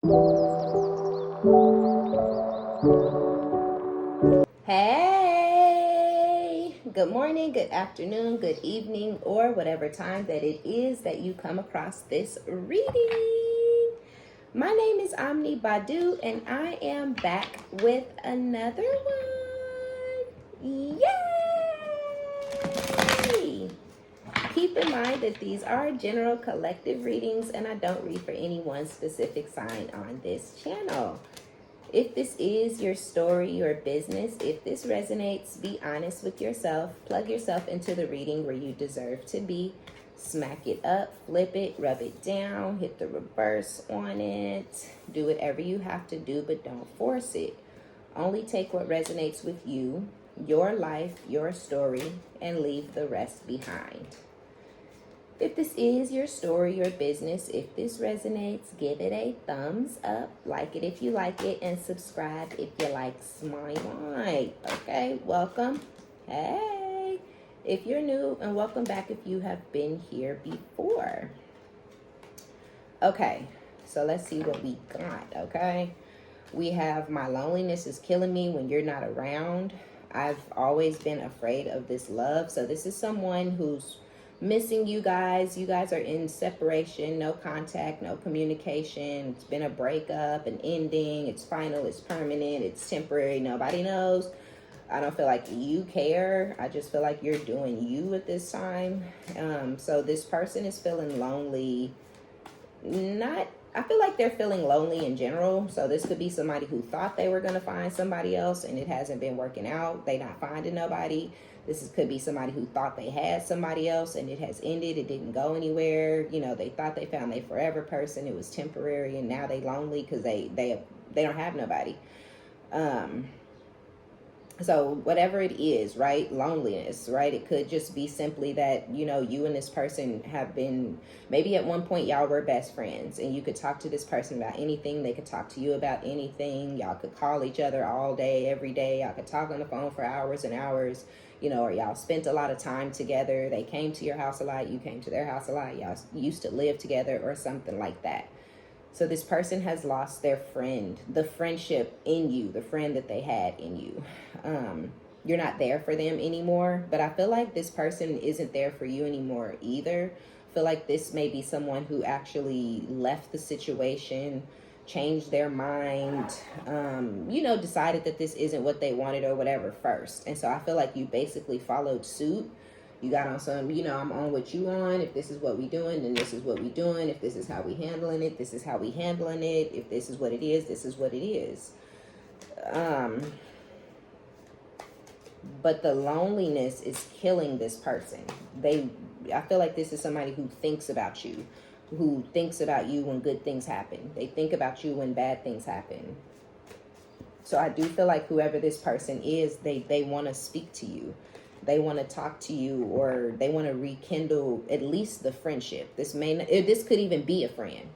Hey, good morning, good afternoon, good evening, or whatever time that it is that you come across this reading. My name is OmniBadu, and I am back with another one. Yay! Keep in mind that these are general collective readings, and I don't read for any one specific sign on this channel. If this is your story, your business, if this resonates, be honest with yourself. Plug yourself into the reading where you deserve to be. Smack it up, flip it, rub it down, hit the reverse on it. Do whatever you have to do, but don't force it. Only take what resonates with you, your life, your story, and leave the rest behind. If this is your story, your business, if this resonates, give it a thumbs up. Like it if you like it, and subscribe if you like smile. Okay, welcome. Hey, if you're new, and welcome back if you have been here before. Okay, so let's see what we got, okay? We have my loneliness is killing me when you're not around. I've always been afraid of this love. So this is someone who's missing you guys. You guys are in separation, no contact, no communication. It's been a breakup, an ending. It's final, it's permanent, it's temporary. Nobody knows. I don't feel like you care. I just feel like you're doing you at this time. So this person is feeling lonely. I feel like they're feeling lonely in general. So this could be somebody who thought they were going to find somebody else and it hasn't been working out. They not finding nobody. Could be somebody who thought they had somebody else and it has ended. It didn't go anywhere. You know, they thought they found their forever person. It was temporary, and now they lonely because they don't have nobody. So whatever it is, right? Loneliness, right? It could just be simply that, you know, you and this person have been, maybe at one point y'all were best friends and you could talk to this person about anything. They could talk to you about anything. Y'all could call each other all day, every day. Y'all could talk on the phone for hours and hours, you know, or y'all spent a lot of time together. They came to your house a lot. You came to their house a lot. Y'all used to live together or something like that. So this person has lost their friend, the friendship in you, the friend that they had in you. You're not there for them anymore, but I feel like this person isn't there for you anymore either. I feel like this may be someone who actually left the situation, changed their mind, you know, decided that this isn't what they wanted or whatever first. And so I feel like you basically followed suit. You got on some, you know, I'm on what you on. If this is what we doing, then this is what we doing. If this is how we handling it, this is how we handling it. If this is what it is, this is what it is. But the loneliness is killing this person. I feel like this is somebody who thinks about you, who thinks about you when good things happen. They think about you when bad things happen. So I do feel like whoever this person is, they want to speak to you. They want to talk to you, or they want to rekindle at least the friendship. This could even be a friend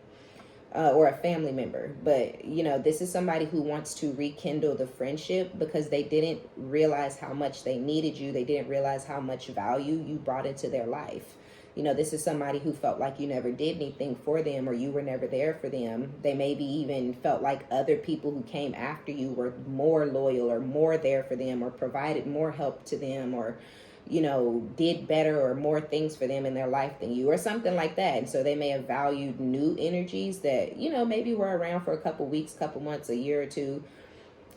or a family member. But, you know, this is somebody who wants to rekindle the friendship because they didn't realize how much they needed you. They didn't realize how much value you brought into their life. You know, this is somebody who felt like you never did anything for them, or you were never there for them. They maybe even felt like other people who came after you were more loyal or more there for them, or provided more help to them, or, you know, did better or more things for them in their life than you, or something like that. And so they may have valued new energies that, you know, maybe were around for a couple weeks, couple months, a year or two,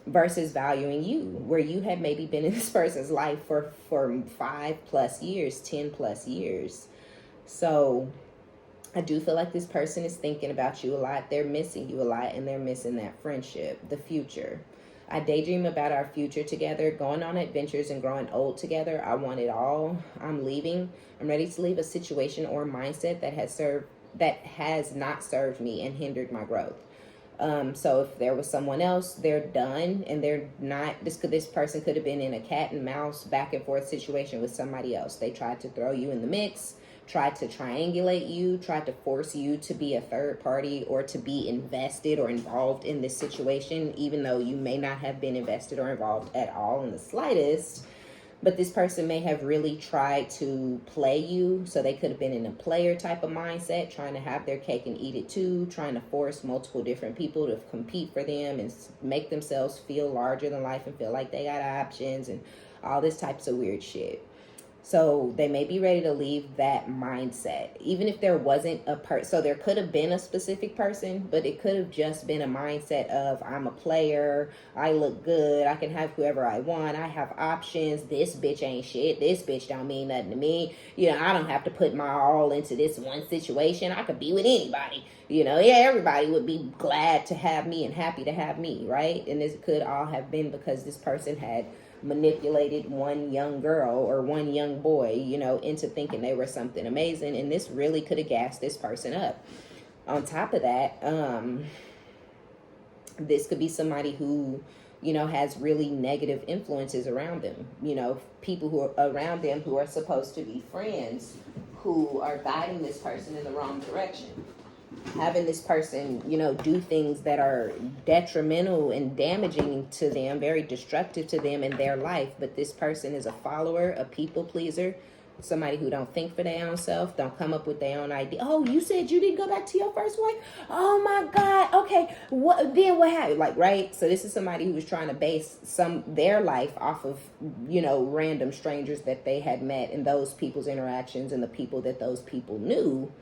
versus valuing you, where you had maybe been in this person's life for 5+ years, 10+ years. So I do feel like this person is thinking about you a lot. They're missing you a lot, and they're missing that friendship, the future. I daydream about our future together, going on adventures and growing old together. I want it all. I'm leaving. I'm ready to leave a situation or mindset that has not served me and hindered my growth. So if there was someone else, they're done, and they're not. This person could have been in a cat and mouse back and forth situation with somebody else. They tried to throw you in the mix, tried to triangulate you, tried to force you to be a third party or to be invested or involved in this situation, even though you may not have been invested or involved at all in the slightest. But this person may have really tried to play you. So they could have been in a player type of mindset, trying to have their cake and eat it too, trying to force multiple different people to compete for them and make themselves feel larger than life and feel like they got options and all this types of weird shit. So they may be ready to leave that mindset, even if there wasn't a person. So there could have been a specific person, but it could have just been a mindset of, I'm a player, I look good, I can have whoever I want, I have options, this bitch ain't shit, this bitch don't mean nothing to me, you know, I don't have to put my all into this one situation, I could be with anybody, you know, yeah, everybody would be glad to have me and happy to have me, right? And this could all have been because this person had manipulated one young girl or one young boy, you know, into thinking they were something amazing, and this really could have gassed this person up. On top of that, this could be somebody who, you know, has really negative influences around them, you know, people who are around them who are supposed to be friends, who are guiding this person in the wrong direction, having this person, you know, do things that are detrimental and damaging to them, very destructive to them in their life. But this person is a follower, a people pleaser, somebody who don't think for their own self, don't come up with their own idea. Oh, you said you didn't go back to your first wife? Oh my God. Okay. What happened? Like, right? So this is somebody who was trying to base their life off of, you know, random strangers that they had met and those people's interactions and the people that those people knew.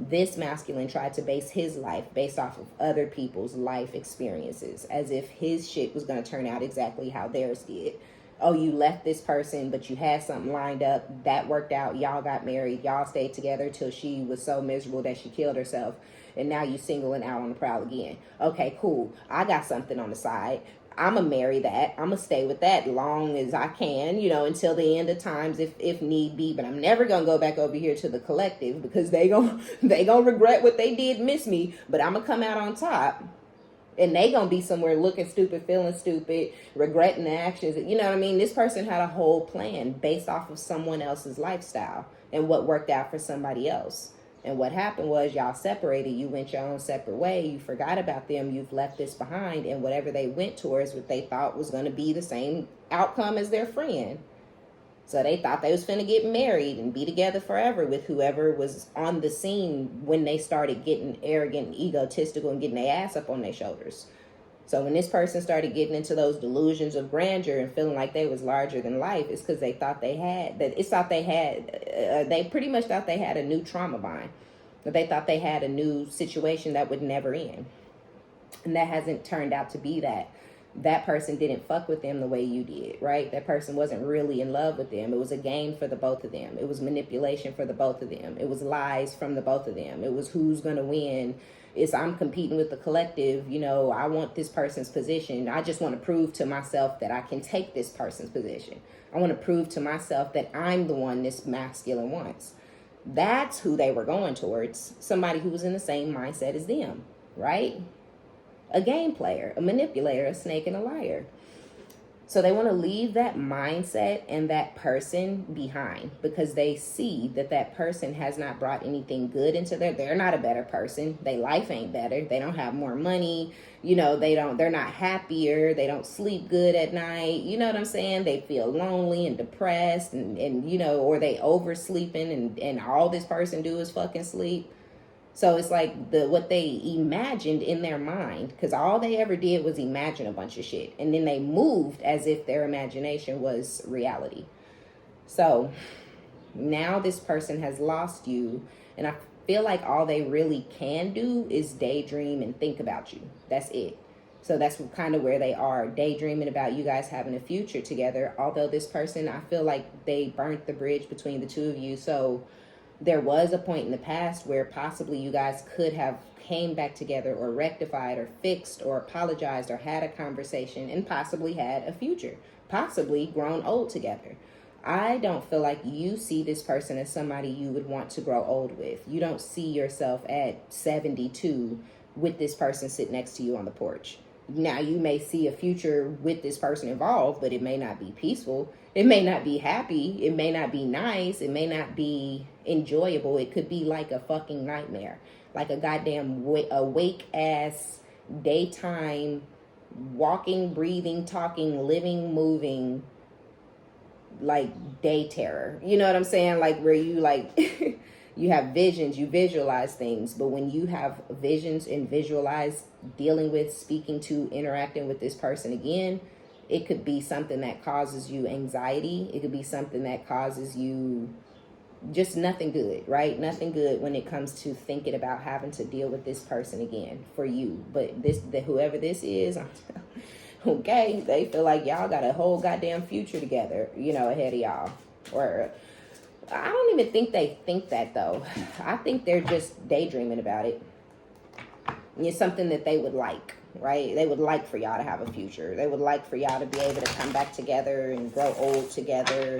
This masculine tried to base his life based off of other people's life experiences, as if his shit was going to turn out exactly how theirs did. Oh, you left this person, but you had something lined up. That worked out. Y'all got married. Y'all stayed together till she was so miserable that she killed herself. And now you single and out on the prowl again. Okay, cool. I got something on the side. I'm going to marry that. I'm going to stay with that long as I can, you know, until the end of times if need be. But I'm never going to go back over here to the collective because they gonna regret what they did, miss me. But I'm going to come out on top. And they going to be somewhere looking stupid, feeling stupid, regretting the actions. You know what I mean? This person had a whole plan based off of someone else's lifestyle and what worked out for somebody else. And what happened was y'all separated. You went your own separate way. You forgot about them. You've left this behind. And whatever they went towards, what they thought was going to be the same outcome as their friend. So they thought they was finna get married and be together forever with whoever was on the scene when they started getting arrogant and egotistical and getting their ass up on their shoulders. So when this person started getting into those delusions of grandeur and feeling like they was larger than life, it's because they thought they had, they pretty much thought they had a new trauma bind. That they thought they had a new situation that would never end. And that hasn't turned out to be that. That person didn't fuck with them the way you did, right? That person wasn't really in love with them. It was a game for the both of them. It was manipulation for the both of them. It was lies from the both of them. It was who's going to win. It's I'm competing with the collective. You know, I want this person's position. I just want to prove to myself that I can take this person's position. I want to prove to myself that I'm the one this masculine wants. That's who they were going towards. Somebody who was in the same mindset as them, right? A game player, a manipulator, a snake, and a liar. So they want to leave that mindset and that person behind because they see that that person has not brought anything good into they're not a better person. Their life ain't better. They don't have more money. You know, they're not happier. They don't sleep good at night. You know what I'm saying? They feel lonely and depressed and you know, or they oversleeping and all this person do is fucking sleep. So it's like what they imagined in their mind, because all they ever did was imagine a bunch of shit. And then they moved as if their imagination was reality. So now this person has lost you. And I feel like all they really can do is daydream and think about you. That's it. So that's kind of where they are, daydreaming about you guys having a future together. Although this person, I feel like they burnt the bridge between the two of you. So there was a point in the past where possibly you guys could have came back together or rectified or fixed or apologized or had a conversation and possibly had a future, possibly grown old together. I don't feel like you see this person as somebody you would want to grow old with. You don't see yourself at 72 with this person sitting next to you on the porch. Now, you may see a future with this person involved, but it may not be peaceful. It may not be happy. It may not be nice. It may not be enjoyable. It could be like a fucking nightmare. Like a goddamn awake-ass, daytime, walking, breathing, talking, living, moving like day terror. You know what I'm saying? Like where you like you have visions, you visualize things, but when you have visions and visualize dealing with, speaking to, interacting with this person again, it could be something that causes you anxiety. It could be something that causes you just nothing good, right? Nothing good when it comes to thinking about having to deal with this person again for you. But whoever this is, okay, they feel like y'all got a whole goddamn future together, you know, ahead of y'all. Or I don't even think they think that though. I think they're just daydreaming about it. It's something that they would like, right? They would like for y'all to have a future. They would like for y'all to be able to come back together and grow old together.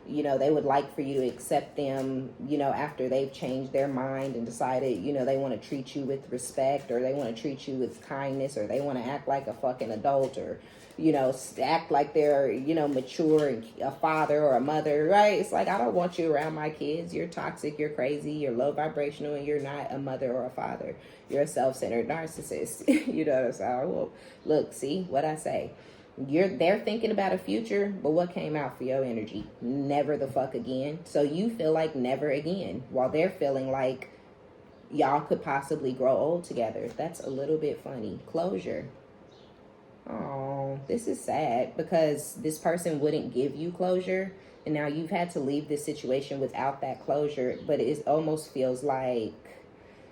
You know, they would like for you to accept them, you know, after they've changed their mind and decided, you know, they want to treat you with respect, or they want to treat you with kindness, or they want to act like a fucking adult, or, you know, act like they're, you know, mature and a father or a mother, right? It's like, I don't want you around my kids. You're toxic, you're crazy, you're low vibrational, and you're not a mother or a father. You're a self-centered narcissist. You know what I'm saying? Well, look, see what I say. They're thinking about a future, but what came out for your energy? Never the fuck again. So you feel like never again, while they're feeling like y'all could possibly grow old together. That's a little bit funny. Closure. Oh, this is sad because this person wouldn't give you closure, and now you've had to leave this situation without that closure. But it almost feels like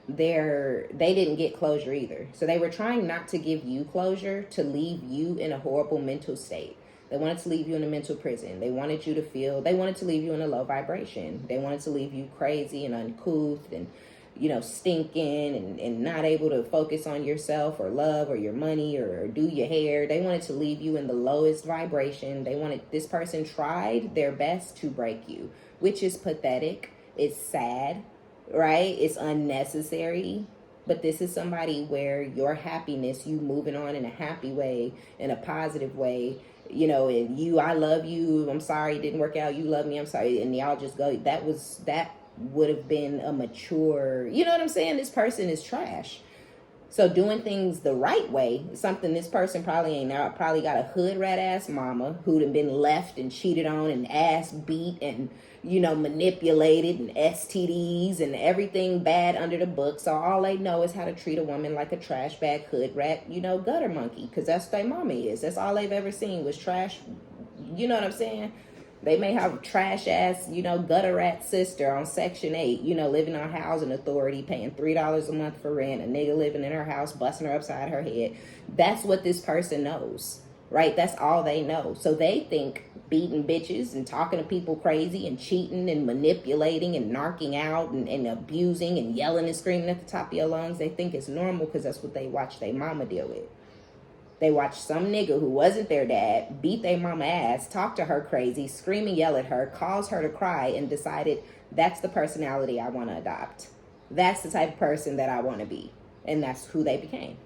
they didn't get closure either. So they were trying not to give you closure, to leave you in a horrible mental state. They wanted to leave you in a mental prison. They wanted to leave you in a low vibration. They wanted to leave you crazy and uncouth and, you know, stinking and not able to focus on yourself or love or your money or do your hair. They wanted to leave you in the lowest vibration. This person tried their best to break you, which is pathetic. It's sad. Right? It's unnecessary. But this is somebody where your happiness, you moving on in a happy way, in a positive way, you know, and I love you, I'm sorry it didn't work out, you love me, I'm sorry, and y'all just go, that would have been a mature, you know what I'm saying? This person is trash. So doing things the right way, something this person probably ain't now, probably got a hood rat ass mama who'd have been left and cheated on and ass beat and, you know, manipulated and STDs and everything bad under the book. So all they know is how to treat a woman like a trash bag, hood rat, you know, gutter monkey. Because that's what their mama is. That's all they've ever seen was trash. You know what I'm saying? They may have a trash ass, you know, gutter rat sister on Section 8, you know, living on housing authority, paying $3 a month for rent, a nigga living in her house, busting her upside her head. That's what this person knows, right? That's all they know. So they think beating bitches and talking to people crazy and cheating and manipulating and narking out and abusing and yelling and screaming at the top of your lungs, they think it's normal because that's what they watch their mama deal with. They watched some nigga who wasn't their dad beat their mama ass, talk to her crazy, scream and yell at her, cause her to cry, and decided that's the personality I want to adopt. That's the type of person that I want to be. And that's who they became.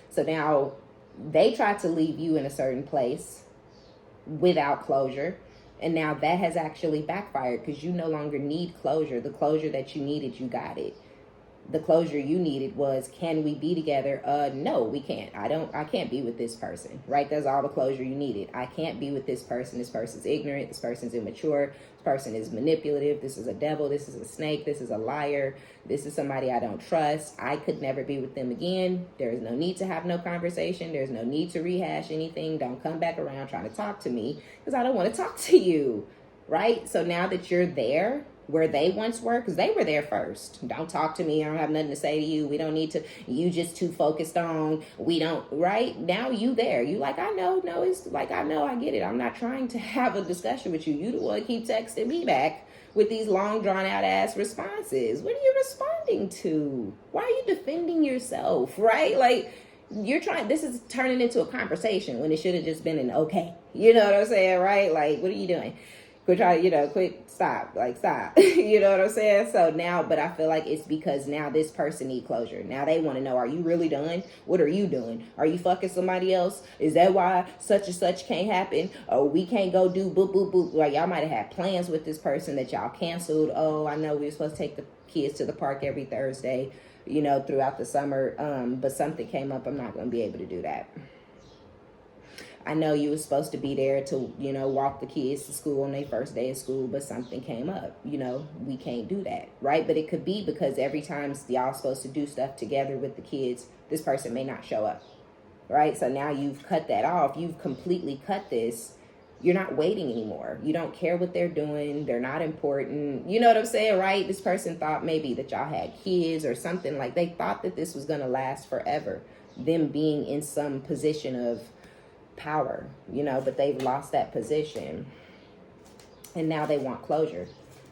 So now they tried to leave you in a certain place without closure. And now that has actually backfired because you no longer need closure. The closure that you needed, you got it. The closure you needed was, can we be together? No, we can't. I can't be with this person, right? That's all the closure you needed. I can't be with this person. This person's ignorant. This person's immature. This person is manipulative. This is a devil. This is a snake. This is a liar. This is somebody I don't trust. I could never be with them again. There is no need to have no conversation. There's no need to rehash anything. Don't come back around trying to talk to me because I don't want to talk to you, right? So now that you're there, where they once were, because they were there first. Don't talk to me. I don't have nothing to say to you. We don't need to. You just too focused on. We don't, right? Now you there. You like, I know. No, it's like, I know. I get it. I'm not trying to have a discussion with you. You the one keep texting me back with these long drawn out ass responses. What are you responding to? Why are you defending yourself, right? Like, you're trying, this is turning into a conversation when it should have just been an okay. You know what I'm saying, right? Like, what are you doing? Stop, you know what I'm saying? So now, but I feel like it's because now this person need closure. Now they want to know, are you really done? What are you doing? Are you fucking somebody else? Is that why such and such can't happen? Or we can't go do boop, boop, boop. Like y'all might have had plans with this person that y'all canceled. Oh, I know we were supposed to take the kids to the park every Thursday, you know, throughout the summer. But something came up. I'm not going to be able to do that. I know you was supposed to be there to, you know, walk the kids to school on their first day of school, but something came up. You know, we can't do that, right? But it could be because every time y'all supposed to do stuff together with the kids, this person may not show up, right? So now you've cut that off. You've completely cut this. You're not waiting anymore. You don't care what they're doing. They're not important. You know what I'm saying, right? This person thought maybe that y'all had kids or something. Like, they thought that this was going to last forever, them being in some position of power, you know, but they've lost that position. And now they want closure.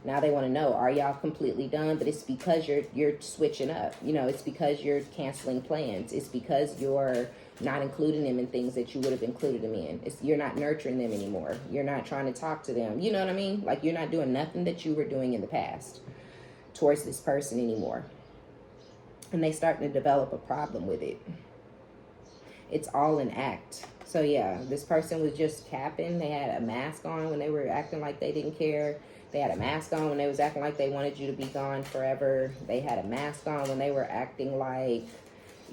Now they want to know, are y'all completely done? But it's because you're switching up. You know, it's because you're canceling plans. It's because you're not including them in things that you would have included them in. You're not nurturing them anymore. You're not trying to talk to them. You know what I mean? Like, you're not doing nothing that you were doing in the past towards this person anymore. And they starting to develop a problem with it. It's all an act. So yeah, this person was just capping. They had a mask on when they were acting like they didn't care. They had a mask on when they was acting like they wanted you to be gone forever. They had a mask on when they were acting like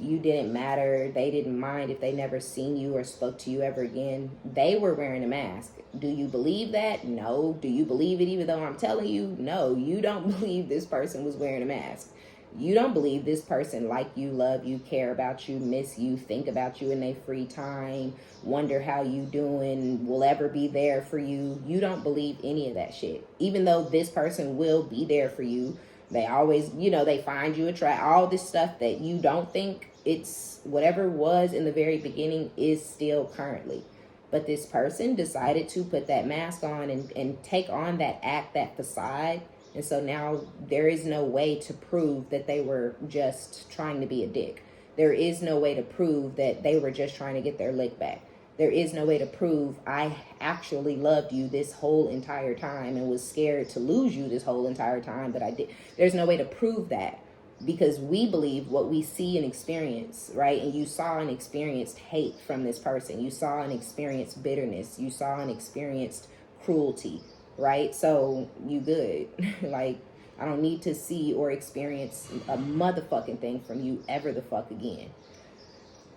you didn't matter. They didn't mind if they never seen you or spoke to you ever again. They were wearing a mask. Do you believe that? No. Do you believe it even though I'm telling you? No, you don't believe this person was wearing a mask. You don't believe this person like you, love you, care about you, miss you, think about you in their free time, wonder how you doing, will ever be there for you. You don't believe any of that shit. Even though this person will be there for you, they always, you know, they find you attract, all this stuff that you don't think it's whatever was in the very beginning is still currently. But this person decided to put that mask on and take on that act, that facade. And so now there is no way to prove that they were just trying to be a dick. There is no way to prove that they were just trying to get their lick back. There is no way to prove I actually loved you this whole entire time and was scared to lose you this whole entire time, but I did. There's no way to prove that because we believe what we see and experience, right? And you saw and experienced hate from this person. You saw and experienced bitterness. You saw and experienced cruelty. Right? So you good. Like, I don't need to see or experience a motherfucking thing from you ever the fuck again.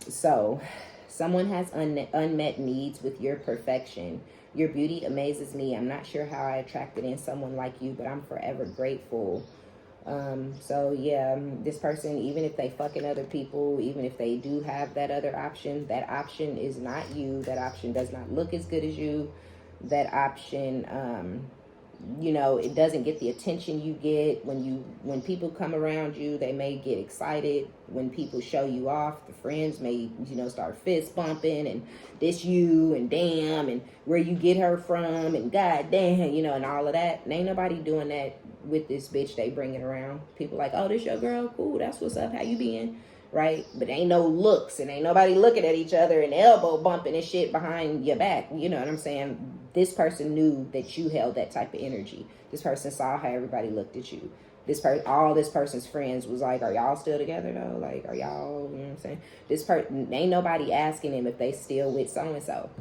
So someone has unmet needs with your perfection. Your beauty amazes me. I'm not sure how I attracted in someone like you, but I'm forever grateful. So yeah, this person, even if they fucking other people, even if they do have that other option, that option is not you. That option does not look as good as you. That option, you know, it doesn't get the attention you get. When people come around you, they may get excited. When people show you off, the friends may, you know, start fist bumping and this you and damn and where you get her from and god damn, you know, and all of that. And ain't nobody doing that with this bitch they bringing around. People like, oh, this your girl? Cool, that's what's up. How you been? Right? But ain't no looks and ain't nobody looking at each other and elbow bumping and shit behind your back. You know what I'm saying? This person knew that you held that type of energy. This person saw how everybody looked at you. All this person's friends was like, are y'all still together though? Like, are y'all, you know what I'm saying? This person, ain't nobody asking him if they still with so-and-so.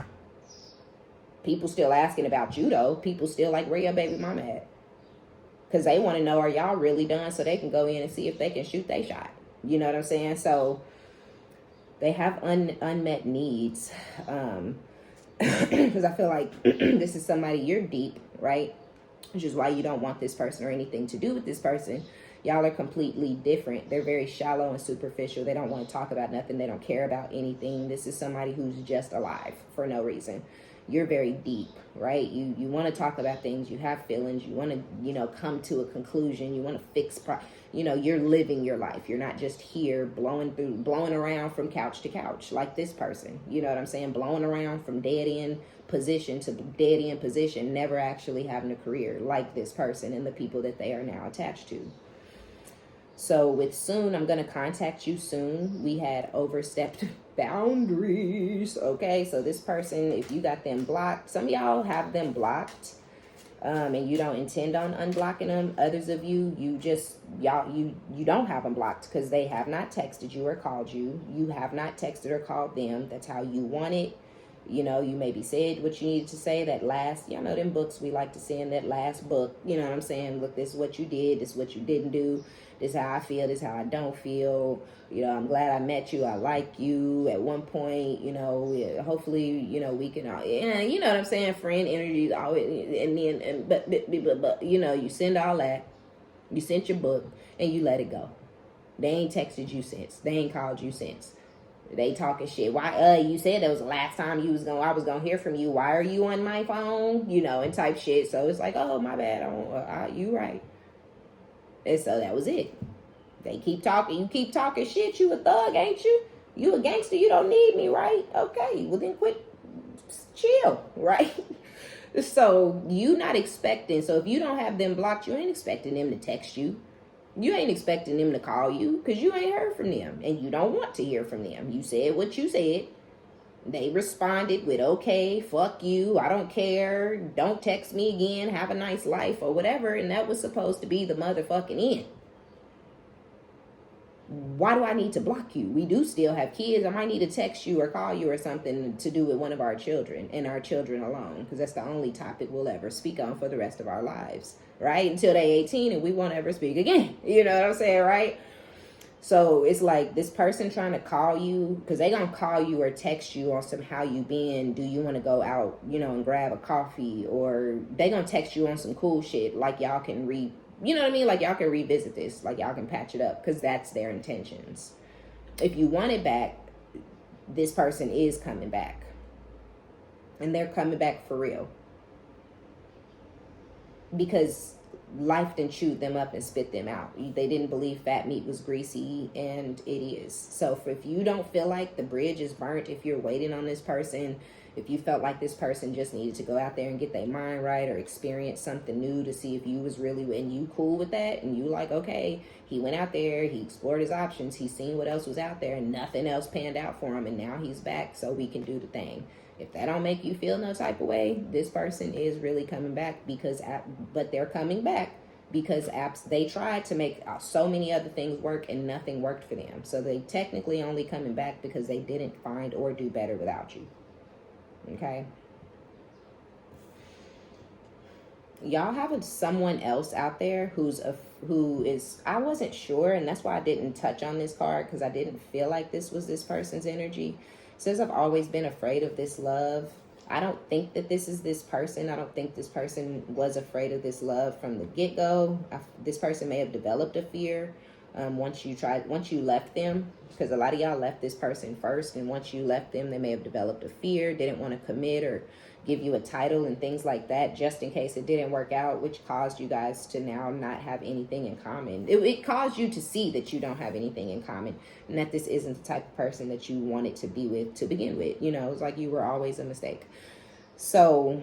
People still asking about you though. People still like, where your baby mama at? Because they want to know, are y'all really done? So they can go in and see if they can shoot their shot. You know what I'm saying? So they have unmet needs. Because I feel like this is somebody, you're deep, right? Which is why you don't want this person or anything to do with this person. Y'all are completely different. They're very shallow and superficial. They don't want to talk about nothing. They don't care about anything. This is somebody who's just alive for no reason. You're very deep, right? You want to talk about things. You have feelings. You want to, you know, come to a conclusion. You want to fix, you know, you're living your life. You're not just here blowing around from couch to couch like this person. You know what I'm saying? Blowing around from dead end position to dead end position, never actually having a career like this person and the people that they are now attached to. So with soon, I'm going to contact you soon. We had overstepped boundaries. Okay, so this person, if you got them blocked, some of y'all have them blocked. And you don't intend on unblocking them. Others of you, you don't have them blocked because they have not texted you or called you. You have not texted or called them. That's how you want it. You know, you maybe said what you needed to say. That last, you know, them books we like to send, that last book, you know what I'm saying? Look, this is what you did, this is what you didn't do, this is how I feel, this is how I don't feel. You know, I'm glad I met you, I like you at one point, you know, hopefully, you know, we can, you know what I'm saying? Friend energy, always, and then, but, you know, you send all that, you sent your book, and you let it go. They ain't texted you since. They ain't called you since. They talking shit. Why? You said that was the last time I was gonna hear from you. Why are you on my phone? You know, and type shit. So it's like, oh, my bad. You right. And so that was it. They keep talking. You keep talking shit. You a thug, ain't you? You a gangster. You don't need me, right? Okay. Well, then quit. Chill, right? So you not expecting. So if you don't have them blocked, you ain't expecting them to text you. You ain't expecting them to call you because you ain't heard from them and you don't want to hear from them. You said what you said. They responded with, okay, fuck you, I don't care, don't text me again, have a nice life or whatever. And that was supposed to be the motherfucking end. Why do I need to block you? We do still have kids. I might need to text you or call you or something to do with one of our children and our children alone, because that's the only topic we'll ever speak on for the rest of our lives, right? Until they 18 and we won't ever speak again. You know what I'm saying, right? So it's like this person trying to call you, because they gonna call you or text you on some how you been, do you want to go out, you know, and grab a coffee, or they gonna text you on some cool shit like y'all can you know what I mean? Like y'all can revisit this, like y'all can patch it up, because that's their intentions. If you want it back, this person is coming back. And they're coming back for real. Because life done chewed them up and spit them out. They didn't believe fat meat was greasy, and it is. So if you don't feel like the bridge is burnt, if you're waiting on this person, if you felt like this person just needed to go out there and get their mind right or experience something new to see if you was really, and you cool with that, and you like, okay, he went out there, he explored his options, he seen what else was out there, and nothing else panned out for him, and now he's back so we can do the thing. If that don't make you feel no type of way, this person is really coming back, but they're coming back because they tried to make so many other things work and nothing worked for them. So they technically only coming back because they didn't find or do better without you. Okay? Y'all have someone else out there who is, I wasn't sure, and that's why I didn't touch on this card, because I didn't feel like this was this person's energy. It says, I've always been afraid of this love. I don't think that this is this person. I don't think this person was afraid of this love from the get-go. This person may have developed a fear once you left them, because a lot of y'all left this person first, and once you left them, they may have developed a fear, didn't want to commit or give you a title and things like that, just in case it didn't work out, which caused you guys to now not have anything in common. It caused you to see that you don't have anything in common, and that this isn't the type of person that you wanted to be with to begin with. You know, it's like you were always a mistake. So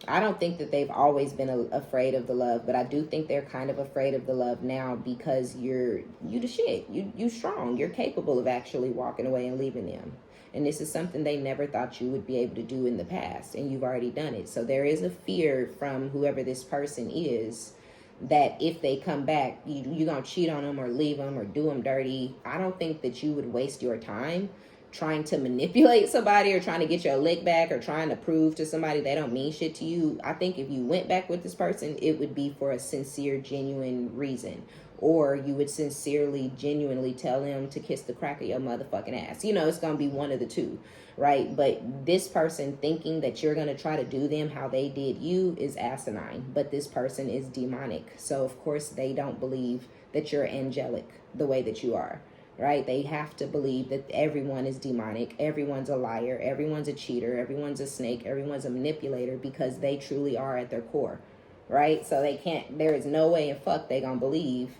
I don't think that they've always been afraid of the love, but I do think they're kind of afraid of the love now, because you the shit. You strong. You're capable of actually walking away and leaving them. And this is something they never thought you would be able to do in the past, and you've already done it. So there is a fear from whoever this person is that if they come back, you're going to cheat on them or leave them or do them dirty. I don't think that you would waste your time trying to manipulate somebody or trying to get your lick back or trying to prove to somebody they don't mean shit to you. I think if you went back with this person, it would be for a sincere, genuine reason. Or you would sincerely, genuinely tell them to kiss the crack of your motherfucking ass. You know, it's going to be one of the two, right? But this person thinking that you're going to try to do them how they did you is asinine. But this person is demonic. So, of course, they don't believe that you're angelic the way that you are, right? They have to believe that everyone is demonic. Everyone's a liar. Everyone's a cheater. Everyone's a snake. Everyone's a manipulator, because they truly are at their core, right? So there is no way in fuck they going to believe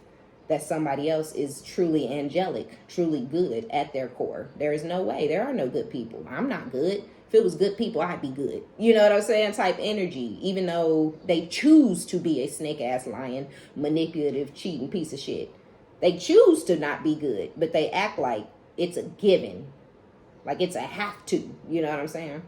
that somebody else is truly angelic, truly good at their core. There is no way. There are no good people. I'm not good. If it was good people, I'd be good. You know what I'm saying? Type energy. Even though they choose to be a snake-ass lion, manipulative, cheating piece of shit. They choose to not be good, but they act like it's a given. Like it's a have to. You know what I'm saying?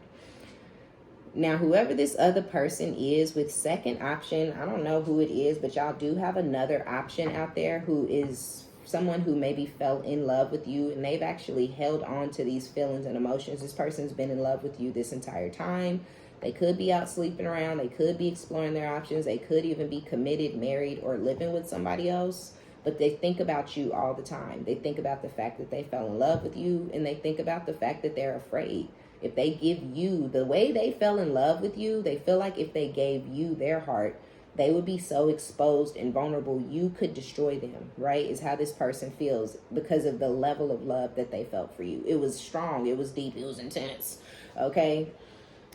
Now, whoever this other person is with second option, I don't know who it is, but y'all do have another option out there who is someone who maybe fell in love with you and they've actually held on to these feelings and emotions. This person's been in love with you this entire time. They could be out sleeping around. They could be exploring their options. They could even be committed, married, or living with somebody else. But they think about you all the time. They think about the fact that they fell in love with you, and they think about the fact that they're afraid. If they give you the way they fell in love with you, they feel like if they gave you their heart, they would be so exposed and vulnerable, you could destroy them, right? Is how this person feels because of the level of love that they felt for you. It was strong, it was deep, it was intense, okay?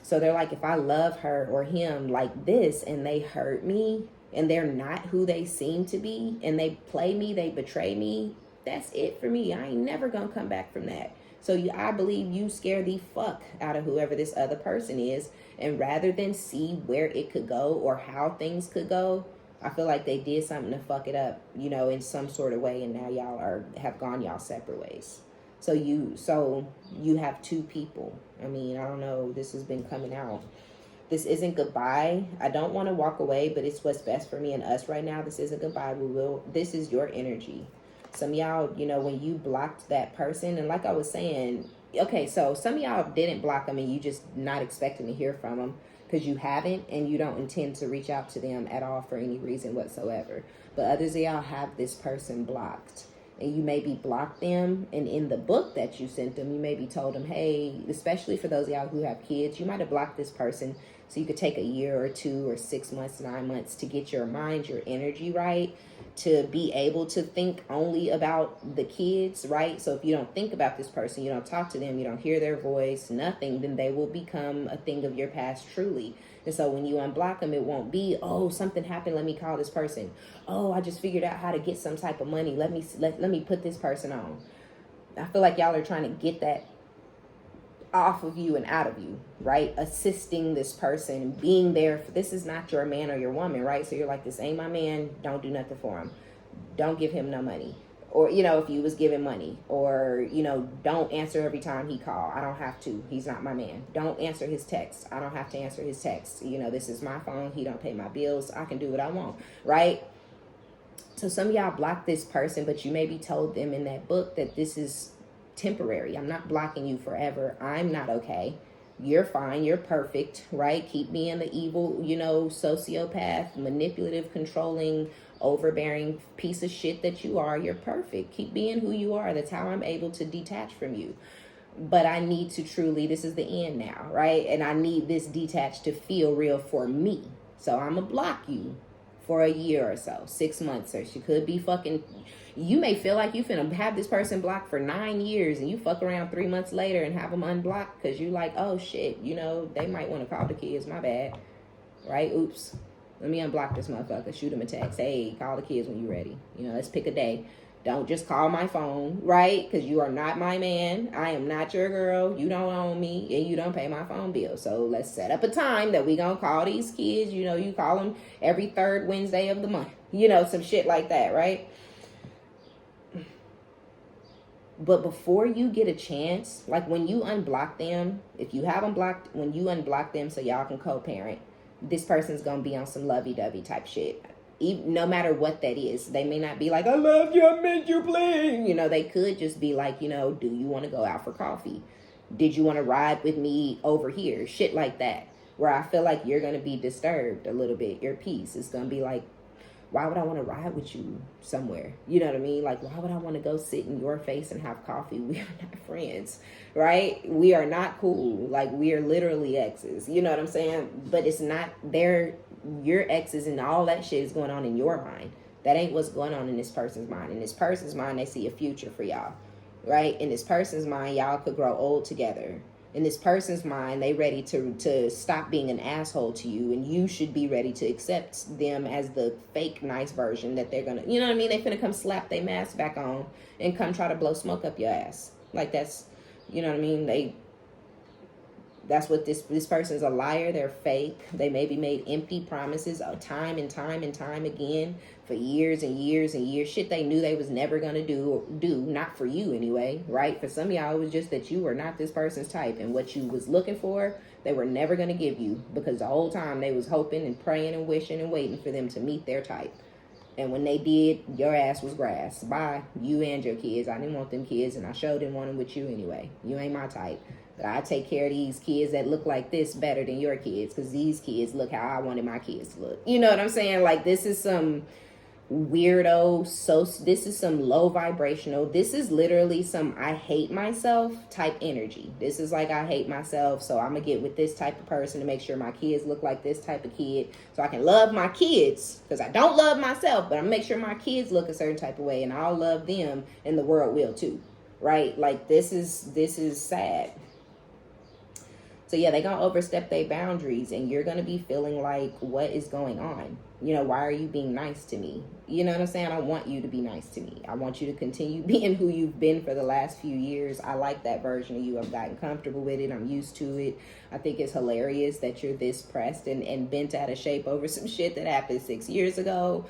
So they're like, if I love her or him like this and they hurt me and they're not who they seem to be and they play me, they betray me, that's it for me. I ain't never gonna come back from that. So I believe you scare the fuck out of whoever this other person is. And rather than see where it could go or how things could go, I feel like they did something to fuck it up, you know, in some sort of way. And now y'all have gone y'all separate ways. So you have two people. I mean, I don't know. This has been coming out. This isn't goodbye. I don't want to walk away, but it's what's best for me and us right now. This isn't goodbye. This is your energy. Some of y'all, you know, when you blocked that person, and like I was saying, okay, so some of y'all didn't block them and you just not expecting to hear from them because you haven't and you don't intend to reach out to them at all for any reason whatsoever. But others of y'all have this person blocked. And you maybe blocked them, and in the book that you sent them, you maybe told them, hey, especially for those of y'all who have kids, you might have blocked this person so you could take a year or 2 or 6 months, 9 months to get your mind, your energy right, to be able to think only about the kids, right? So if you don't think about this person, you don't talk to them, you don't hear their voice, nothing, then they will become a thing of your past truly. And so when you unblock them, it won't be, oh, something happened, let me call this person. Oh, I just figured out how to get some type of money. Let me put this person on. I feel like y'all are trying to get that off of you and out of you, right? Assisting this person, being there. This is not your man or your woman, right? So you're like, this ain't my man. Don't do nothing for him. Don't give him no money. Or, you know, if you was giving money, or, you know, don't answer every time he call. I don't have to. He's not my man. Don't answer his texts. I don't have to answer his texts. You know, this is my phone. He don't pay my bills. I can do what I want, right? So some of y'all blocked this person, but you maybe told them in that book that this is temporary. I'm not blocking you forever. I'm not okay. You're fine. You're perfect, right? Keep being the evil, you know, sociopath, manipulative, controlling, overbearing piece of shit that you are. You're perfect. Keep being who you are. That's how I'm able to detach from you. But I need to truly, this is the end now, right? And I need this detached to feel real for me. So I'm going to block you for a year or so, 6 months, or she could be fucking, you may feel like you finna have this person blocked for 9 years and you fuck around 3 months later and have them unblocked because you like, oh shit, you know, they might want to call the kids, my bad, right? Oops. Let me unblock this motherfucker, shoot him a text. Hey, call the kids when you're ready. You know, let's pick a day. Don't just call my phone, right? Because you are not my man. I am not your girl. You don't own me, and you don't pay my phone bill. So let's set up a time that we gonna call these kids. You know, you call them every 3rd Wednesday of the month. You know, some shit like that, right? But before you get a chance, like when you unblock them, if you have them blocked, when you unblock them so y'all can co-parent, this person's gonna be on some lovey-dovey type shit. Even, no matter what that is. They may not be like, I love you, I miss you, please. You know, they could just be like, you know, do you want to go out for coffee? Did you want to ride with me over here? Shit like that. Where I feel like you're going to be disturbed a little bit. Your peace is going to be like, why would I want to ride with you somewhere? You know what I mean? Like, why would I want to go sit in your face and have coffee? We are not friends, right? We are not cool. Like, we are literally exes. You know what I'm saying? But it's not your exes and all that shit is going on in your mind. That ain't what's going on in this person's mind. In this person's mind, they see a future for y'all, right? In this person's mind, y'all could grow old together. In this person's mind, they ready to stop being an asshole to you, and you should be ready to accept them as the fake nice version that they're gonna, you know what I mean? They finna come slap their mask back on and come try to blow smoke up your ass. Like that's, you know what I mean? That's what this person's a liar. They're fake. They maybe made empty promises time and time and time again for years and years and years. Shit they knew they was never going to do, not for you anyway, right? For some of y'all, it was just that you were not this person's type. And what you was looking for, they were never going to give you. Because the whole time they was hoping and praying and wishing and waiting for them to meet their type. And when they did, your ass was grass. Bye. You and your kids. I didn't want them kids, and I sure didn't want them with you anyway. You ain't my type. But I take care of these kids that look like this better than your kids, because these kids look how I wanted my kids to look. You know what I'm saying? Like, this is some weirdo, so this is some low vibrational, this is literally some I hate myself type energy. This is like, I hate myself, so I'm gonna get with this type of person to make sure my kids look like this type of kid, so I can love my kids, because I don't love myself, but I'm gonna make sure my kids look a certain type of way, and I'll love them, and the world will too, right? Like, this is sad. So yeah, they're gonna overstep their boundaries, and you're gonna be feeling like, what is going on? You know, why are you being nice to me? You know what I'm saying? I want you to be nice to me. I want you to continue being who you've been for the last few years. I like that version of you. I've gotten comfortable with it. I'm used to it. I think it's hilarious that you're this pressed and bent out of shape over some shit that happened 6 years ago.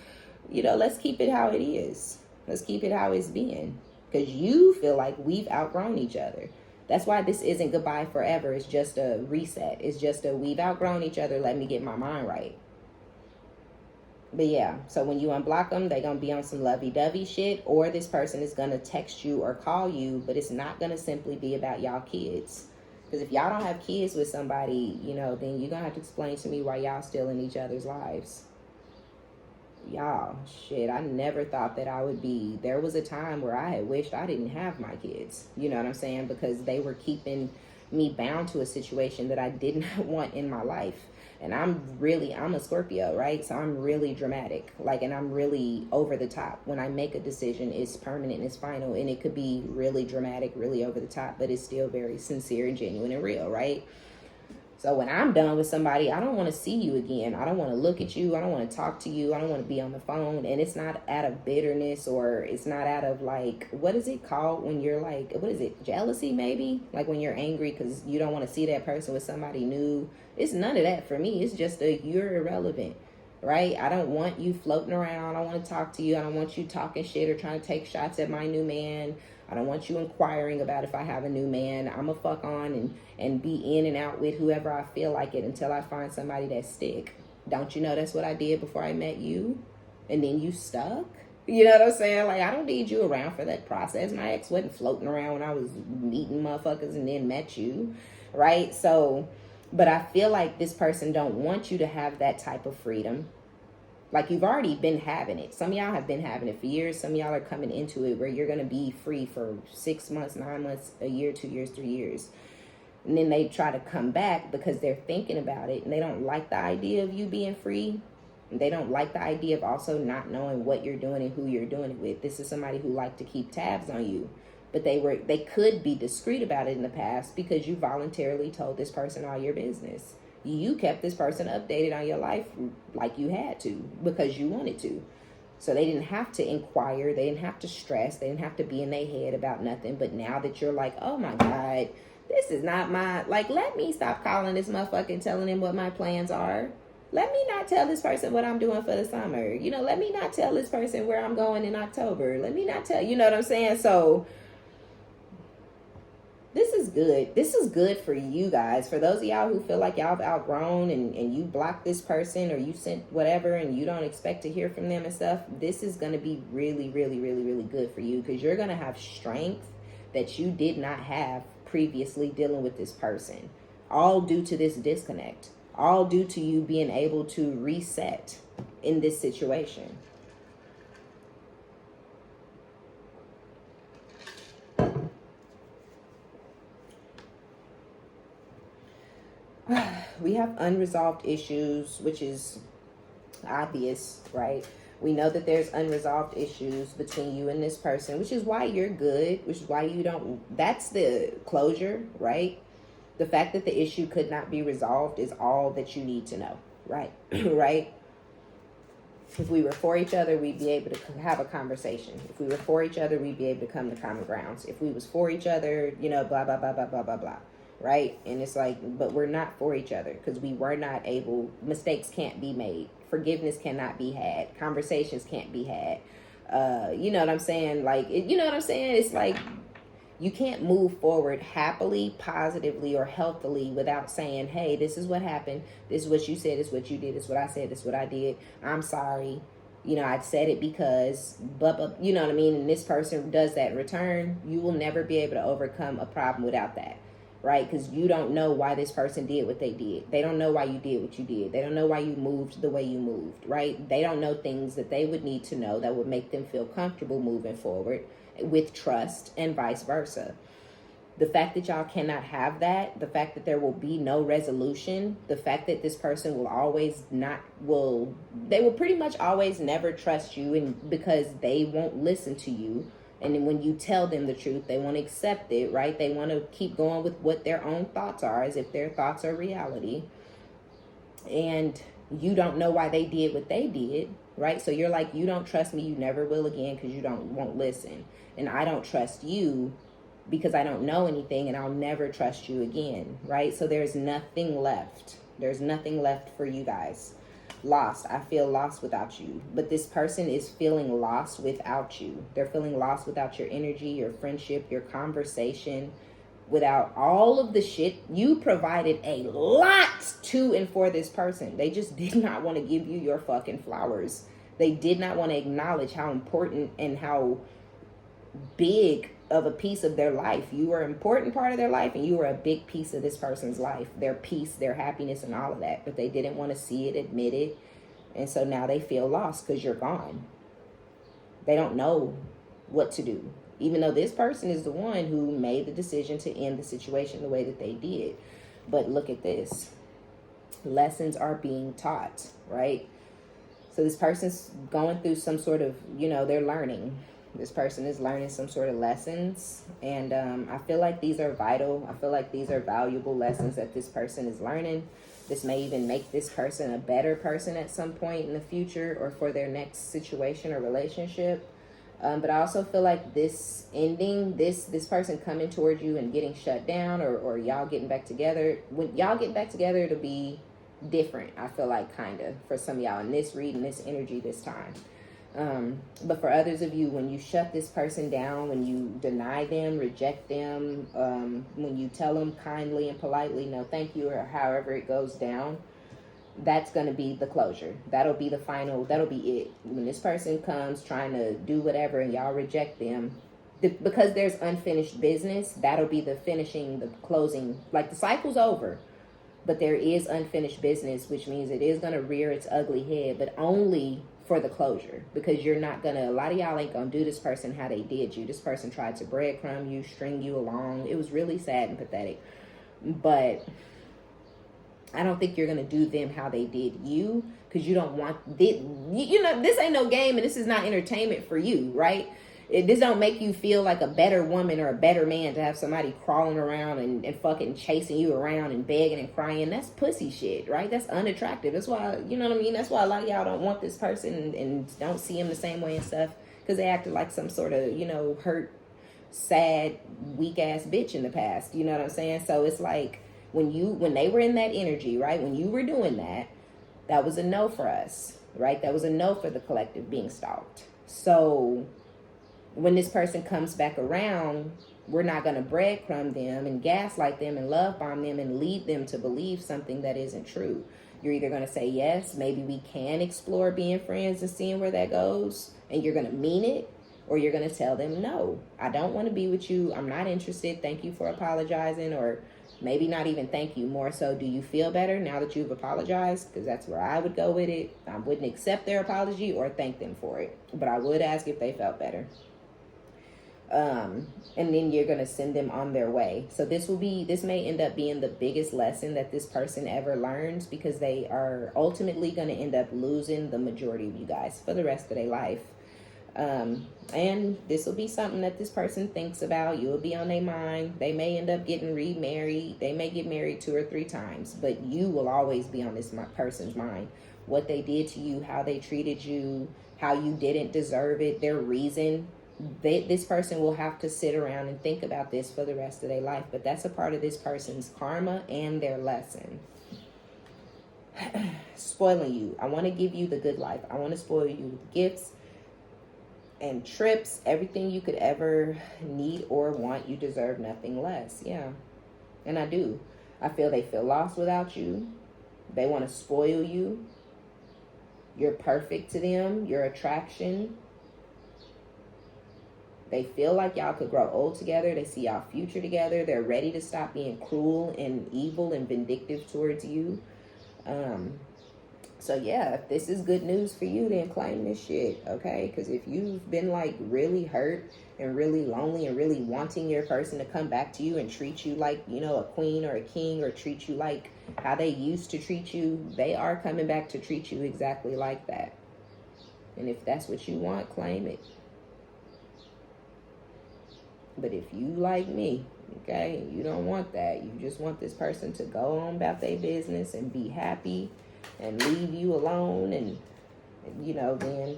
You know, let's keep it how it is. Let's keep it how it's been. Because you feel like we've outgrown each other. That's why this isn't goodbye forever. It's just a reset. It's just a, we've outgrown each other. Let me get my mind right. But yeah, so when you unblock them, they're going to be on some lovey-dovey shit, or this person is going to text you or call you, but it's not going to simply be about y'all kids. Because if y'all don't have kids with somebody, you know, then you're going to have to explain to me why y'all still in each other's lives. Y'all, shit, I never thought that I would be, there was a time where I had wished I didn't have my kids. You know what I'm saying? Because they were keeping me bound to a situation that I did not want in my life. And I'm a Scorpio, right? So I'm really dramatic, like, and I'm really over the top. When I make a decision, it's permanent, it's final, and it could be really dramatic, really over the top, but it's still very sincere and genuine and real, right? So when I'm done with somebody, I don't want to see you again. I don't want to look at you. I don't want to talk to you. I don't want to be on the phone. And it's not out of bitterness, or it's not out of, like, what is it called when you're like, what is it? Jealousy, maybe? Like when you're angry because you don't want to see that person with somebody new. It's none of that for me. It's just you're irrelevant, right? I don't want you floating around. I don't want to talk to you. I don't want you talking shit or trying to take shots at my new man. I don't want you inquiring about if I have a new man. I'm a fuck on and be in and out with whoever I feel like it until I find somebody that stick. Don't you know that's what I did before I met you? And then you stuck? You know what I'm saying? Like, I don't need you around for that process. My ex wasn't floating around when I was meeting motherfuckers and then met you, right? So, but I feel like this person don't want you to have that type of freedom. Like, you've already been having it. Some of y'all have been having it for years. Some of y'all are coming into it where you're going to be free for 6 months, 9 months, a year, 2 years, 3 years. And then they try to come back because they're thinking about it, and they don't like the idea of you being free. They don't like the idea of also not knowing what you're doing and who you're doing it with. This is somebody who liked to keep tabs on you. But they could be discreet about it in the past because you voluntarily told this person all your business. You kept this person updated on your life like you had to because you wanted to. So they didn't have to inquire. They didn't have to stress. They didn't have to be in their head about nothing. But now that you're like, oh my God, this is not my, like, let me stop calling this motherfucker and telling him what my plans are. Let me not tell this person what I'm doing for the summer. You know, let me not tell this person where I'm going in October. Let me not tell, you know what I'm saying? So this is good. This is good for you guys. For those of y'all who feel like y'all have outgrown and you blocked this person or you sent whatever and you don't expect to hear from them and stuff, this is going to be really, really, really, really good for you because you're going to have strength that you did not have previously dealing with this person. All due to this disconnect. All due to you being able to reset in this situation. We have unresolved issues, which is obvious, right? We know that there's unresolved issues between you and this person, which is why you're good, which is why you don't, that's the closure, right? The fact that the issue could not be resolved is all that you need to know, right? Right? If we were for each other, we'd be able to have a conversation. If we were for each other, we'd be able to come to common grounds. If we was for each other, you know, blah, blah, blah, blah, blah, blah, blah. Right? And it's like, but we're not for each other because we were not able, mistakes can't be made. Forgiveness cannot be had. Conversations can't be had. You know what I'm saying? Like, you know what I'm saying? It's like, you can't move forward happily, positively, or healthily without saying, hey, this is what happened. This is what you said. This is what you did. This is what I said. This is what I did. I'm sorry. You know, I said it because, but you know what I mean? And this person does that in return. You will never be able to overcome a problem without that, right? Because you don't know why this person did what they did. They don't know why you did what you did. They don't know why you moved the way you moved, right? They don't know things that they would need to know that would make them feel comfortable moving forward with trust, and vice versa. The fact that y'all cannot have that, the fact that there will be no resolution, the fact that this person will always they will pretty much always never trust you, and because they won't listen to you. And then when you tell them the truth, they won't accept it, right? They want to keep going with what their own thoughts are, as if their thoughts are reality. And you don't know why they did what they did, right? So you're like, you don't trust me, you never will again, because you won't listen. And I don't trust you because I don't know anything, and I'll never trust you again, right? So there's nothing left. There's nothing left for you guys. Lost. I feel lost without you. But this person is feeling lost without you. They're feeling lost without your energy, your friendship, your conversation, without all of the shit. You provided a lot to and for this person. They just did not want to give you your fucking flowers. They did not want to acknowledge how important and how big of a piece of their life you were, an important part of their life, and you were a big piece of this person's life, their peace, their happiness, and all of that. But they didn't want to see it, admit it, and so now they feel lost because you're gone. They don't know what to do, even though this person is the one who made the decision to end the situation the way that they did. But look at this. Lessons are being taught, right? So this person's going through some sort of, they're learning. This person is learning some sort of lessons, and I feel like these are vital. I feel like these are valuable lessons that this person is learning. This may even make this person a better person at some point in the future, or for their next situation or relationship. But I also feel like this ending, this person coming towards you and getting shut down, or y'all getting back together. When y'all get back together, it'll be different, I feel like, kind of, for some of y'all in this reading, this energy this time. But for others of you, when you shut this person down, when you deny them, reject them, when you tell them kindly and politely, no thank you, or however it goes down, that's going to be the closure. That'll be the final, that'll be it. When this person comes trying to do whatever and y'all reject them, because there's unfinished business, that'll be the finishing, the closing. Like, the cycle's over, but there is unfinished business, which means it is going to rear its ugly head, but only for the closure, because you're not gonna, a lot of y'all ain't gonna do this person how they did you. This person tried to breadcrumb you, string you along. It was really sad and pathetic, but I don't think you're gonna do them how they did you, because you don't want this, this ain't no game, and this is not entertainment for you, right? This don't make you feel like a better woman or a better man to have somebody crawling around and fucking chasing you around and begging and crying. That's pussy shit, right? That's unattractive. That's why, you know what I mean? That's why a lot of y'all don't want this person and don't see him the same way and stuff, because they acted like some sort of, hurt, sad, weak ass bitch in the past. You know what I'm saying? So it's like, when they were in that energy, right? When you were doing that, that was a no for us, right? That was a no for the collective being stalked. So when this person comes back around, we're not going to breadcrumb them and gaslight them and love bomb them and lead them to believe something that isn't true. You're either going to say, yes, maybe we can explore being friends and seeing where that goes, and you're going to mean it, or you're going to tell them, no, I don't want to be with you. I'm not interested. Thank you for apologizing, or maybe not even thank you. More so, do you feel better now that you've apologized? Because that's where I would go with it. I wouldn't accept their apology or thank them for it, but I would ask if they felt better. And then you're going to send them on their way. So this may end up being the biggest lesson that this person ever learns, because they are ultimately going to end up losing the majority of you guys for the rest of their life. And this will be something that this person thinks about. You'll be on their mind. They may end up getting remarried. They may get married 2 or 3 times, but you will always be on this person's mind. What they did to you, how they treated you, how you didn't deserve it, their reason. This person will have to sit around and think about this for the rest of their life, but that's a part of this person's karma and their lesson. Spoiling you. I want to give you the good life. I want to spoil you with gifts and trips, everything you could ever need or want. You deserve nothing less. Yeah, and I do. I feel they feel lost without you. They want to spoil you. You're perfect to them. Your attraction. They feel like y'all could grow old together. They see y'all future together. They're ready to stop being cruel and evil and vindictive towards you. So yeah, if this is good news for you, then claim this shit, okay? Because if you've been like really hurt and really lonely and really wanting your person to come back to you and treat you like, you know, a queen or a king, or treat you like how they used to treat you, they are coming back to treat you exactly like that. And if that's what you want, claim it. But if you like me, okay, you don't want that. You just want this person to go on about their business and be happy and leave you alone, and you know, then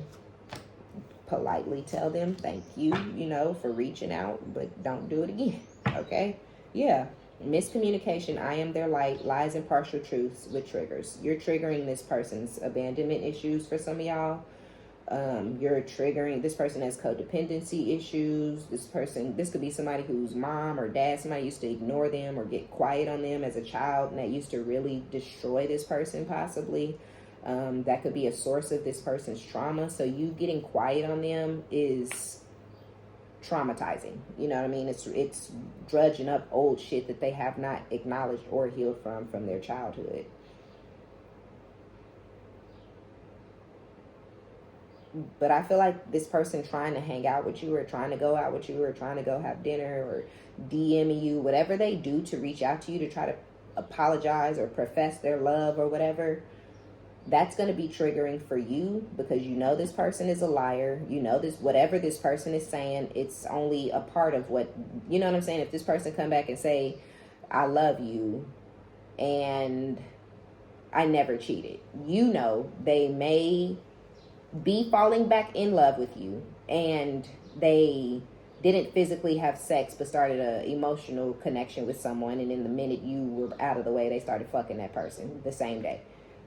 politely tell them thank you, you know, for reaching out, but don't do it again. Okay? Yeah. Miscommunication, I am their light, lies and partial truths with triggers. You're triggering this person's abandonment issues for some of y'all. You're triggering, this person has codependency issues. This could be somebody whose mom or dad, somebody used to ignore them or get quiet on them as a child, and that used to really destroy this person possibly. That could be a source of this person's trauma. So you getting quiet on them is traumatizing. You know what I mean? It's drudging up old shit that they have not acknowledged or healed from their childhood. But I feel like this person trying to hang out with you, or trying to go out with you, or trying to go have dinner, or DMing you, whatever they do to reach out to you to try to apologize or profess their love or whatever, that's going to be triggering for you, because you know this person is a liar. You know this, whatever this person is saying, it's only a part of what, you know what I'm saying? If this person come back and say, I love you and I never cheated, you know they may be falling back in love with you, and they didn't physically have sex but started an emotional connection with someone, and in the minute you were out of the way, they started fucking that person the same day.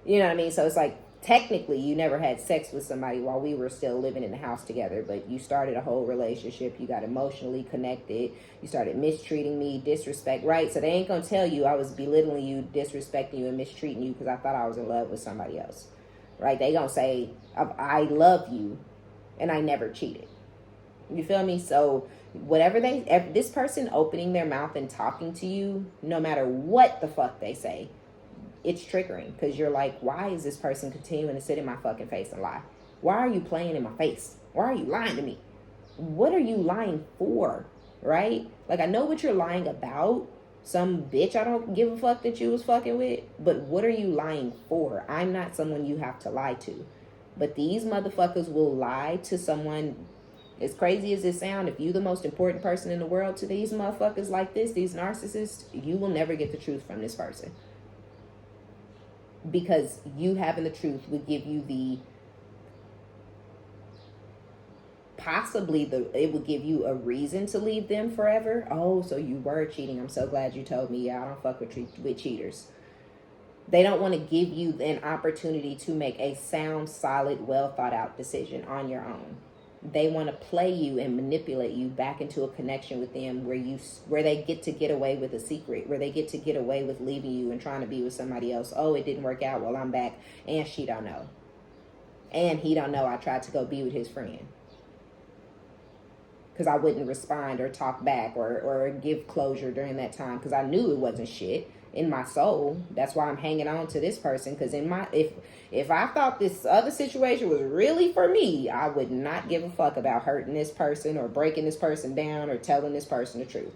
You know what I mean? So it's like, technically you never had sex with somebody while we were still living in the house together, but you started a whole relationship. You got emotionally connected. You started mistreating me, disrespect, right? So they ain't gonna tell you I was belittling you, disrespecting you, and mistreating you because I thought I was in love with somebody else, right? They gonna say, I love you and I never cheated. You feel me? So whatever this person opening their mouth and talking to you, no matter what the fuck they say, it's triggering, because you're like, why is this person continuing to sit in my fucking face and lie? Why are you playing in my face? Why are you lying to me? What are you lying for? Right? Like, I know what you're lying about. Some bitch I don't give a fuck that you was fucking with. But what are you lying for? I'm not someone you have to lie to. But these motherfuckers will lie to someone. As crazy as it sounds, if you the most important person in the world to these motherfuckers like this, these narcissists, you will never get the truth from this person. Because you having the truth would give you it would give you a reason to leave them forever. Oh, so you were cheating. I'm so glad you told me. Yeah, I don't fuck with cheaters. They don't want to give you an opportunity to make a sound, solid, well thought out decision on your own. They want to play you and manipulate you back into a connection with them where they get away with a secret, where they get to get away with leaving you and trying to be with somebody else. Oh, it didn't work out. Well, I'm back, and she don't know. And he don't know I tried to go be with his friend, because I wouldn't respond or talk back or give closure during that time, because I knew it wasn't shit in my soul. That's why I'm hanging on to this person, because if I thought this other situation was really for me, I would not give a fuck about hurting this person or breaking this person down or telling this person the truth.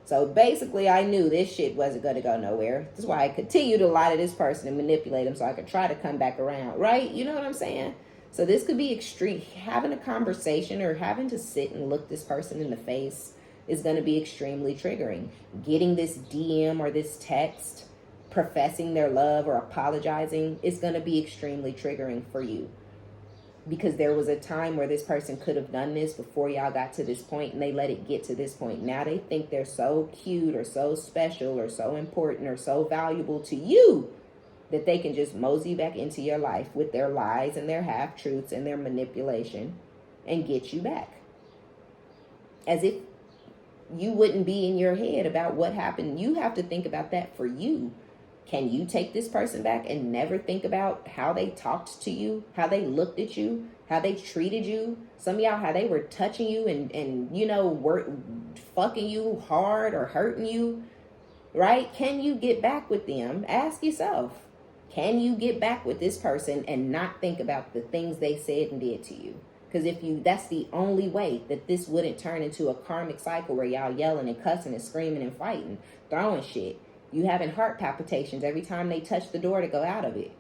So basically, I knew this shit wasn't going to go nowhere. That's why I continued to lie to this person and manipulate him so I could try to come back around, right? You know what I'm saying? So this could be extreme. Having a conversation or having to sit and look this person in the face is going to be extremely triggering. Getting this DM or this text professing their love or apologizing is going to be extremely triggering for you, because there was a time where this person could have done this before y'all got to this point, and they let it get to this point. Now they think they're so cute or so special or so important or so valuable to you that they can just mosey back into your life with their lies and their half-truths and their manipulation and get you back. As if you wouldn't be in your head about what happened. You have to think about that for you. Can you take this person back and never think about how they talked to you, how they looked at you, how they treated you? Some of y'all, how they were touching you and you know, were fucking you hard or hurting you, right? Can you get back with them? Ask yourself, can you get back with this person and not think about the things they said and did to you? Because if you, that's the only way that this wouldn't turn into a karmic cycle where y'all yelling and cussing and screaming and fighting, throwing shit. You having heart palpitations every time they touch the door to go out of it.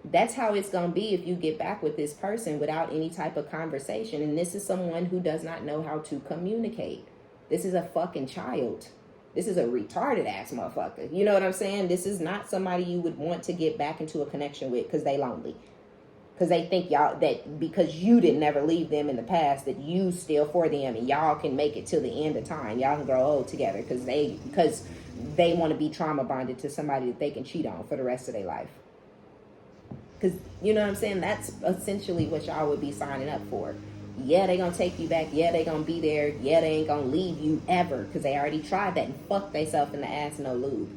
That's how it's going to be if you get back with this person without any type of conversation. And this is someone who does not know how to communicate. This is a fucking child. This is a retarded ass motherfucker. You know what I'm saying? This is not somebody you would want to get back into a connection with because they lonely. Because they think y'all, that because you didn't ever leave them in the past, that you still for them and y'all can make it till the end of time. Y'all can grow old together because they want to be trauma bonded to somebody that they can cheat on for the rest of their life. Because, you know what I'm saying? That's essentially what y'all would be signing up for. Yeah, they going to take you back. Yeah, they going to be there. Yeah, they ain't going to leave you ever because they already tried that and fucked themselves in the ass, no lube.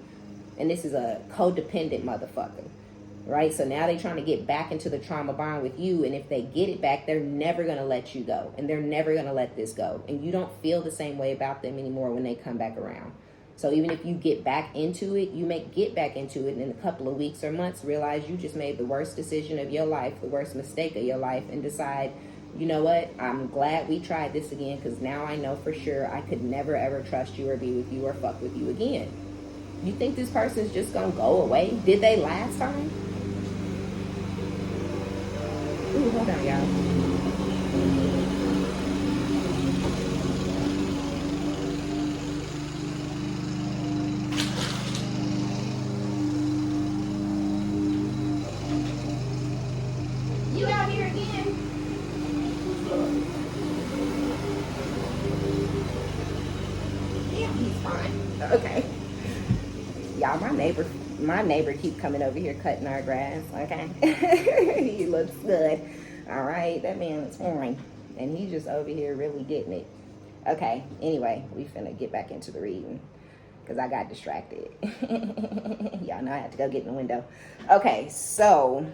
And this is a codependent motherfucker, right? So now they trying to get back into the trauma bond with you. And if they get it back, they're never going to let you go. And they're never going to let this go. And you don't feel the same way about them anymore when they come back around. So even if you get back into it, you may get back into it in a couple of weeks or months, realize you just made the worst decision of your life, the worst mistake of your life, and decide, you know what, I'm glad we tried this again because now I know for sure I could never ever trust you or be with you or fuck with you again. You think this person's just gonna go away? Did they last time? Ooh, hold on, y'all. Okay. Y'all, my neighbor keep coming over here cutting our grass, okay? He looks good. All right, that man is fine. And he just over here really getting it. Okay, anyway, we finna get back into the reading because I got distracted. Y'all know I had to go get in the window. Okay, so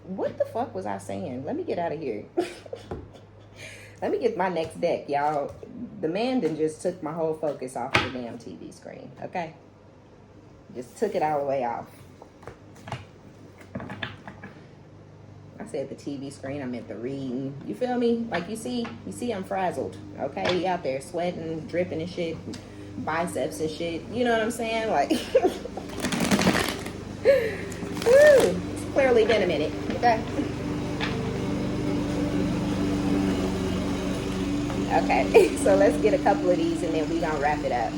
what the fuck was I saying? Let me get out of here. Let me get my next deck, y'all. The man done just took my whole focus off the damn TV screen, okay? Just took it all the way off. I said the TV screen, I meant the reading. You feel me? Like you see I'm frazzled, okay? He out there sweating, dripping and shit, biceps and shit. You know what I'm saying? Like, woo. Clearly been a minute, okay? Okay, so let's get a couple of these and then we gonna wrap it up.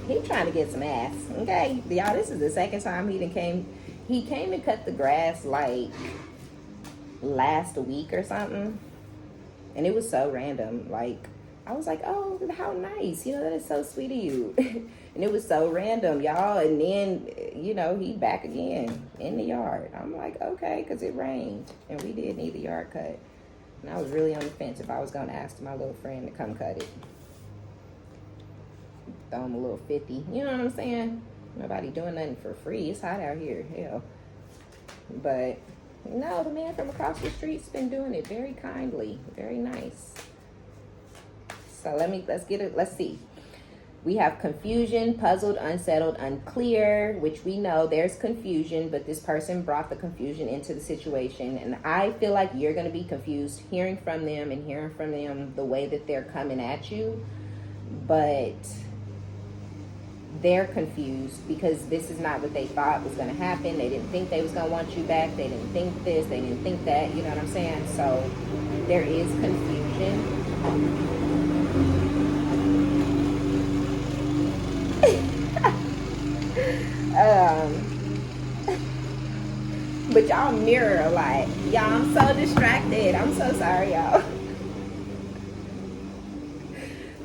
He trying to get some ass, okay? Y'all, this is the second time he came and cut the grass like last week or something. And it was so random. Like, I was like, oh, how nice. You know, that is so sweet of you. And it was so random, y'all. And then, you know, he back again in the yard. I'm like, okay, because it rained. And we did need the yard cut. And I was really on the fence if I was going to ask my little friend to come cut it. Throw him a little 50. You know what I'm saying? Nobody doing nothing for free. It's hot out here. Hell. But no, the man from across the street's been doing it very kindly. Very nice. So let's see. We have confusion, puzzled, unsettled, unclear, which we know there's confusion, but this person brought the confusion into the situation. And I feel like you're going to be confused hearing from them the way that they're coming at you. But they're confused because this is not what they thought was going to happen. They didn't think they was going to want you back. They didn't think this. They didn't think that. You know what I'm saying? So there is confusion. But y'all mirror a lot. Y'all, I'm so distracted. I'm so sorry, y'all.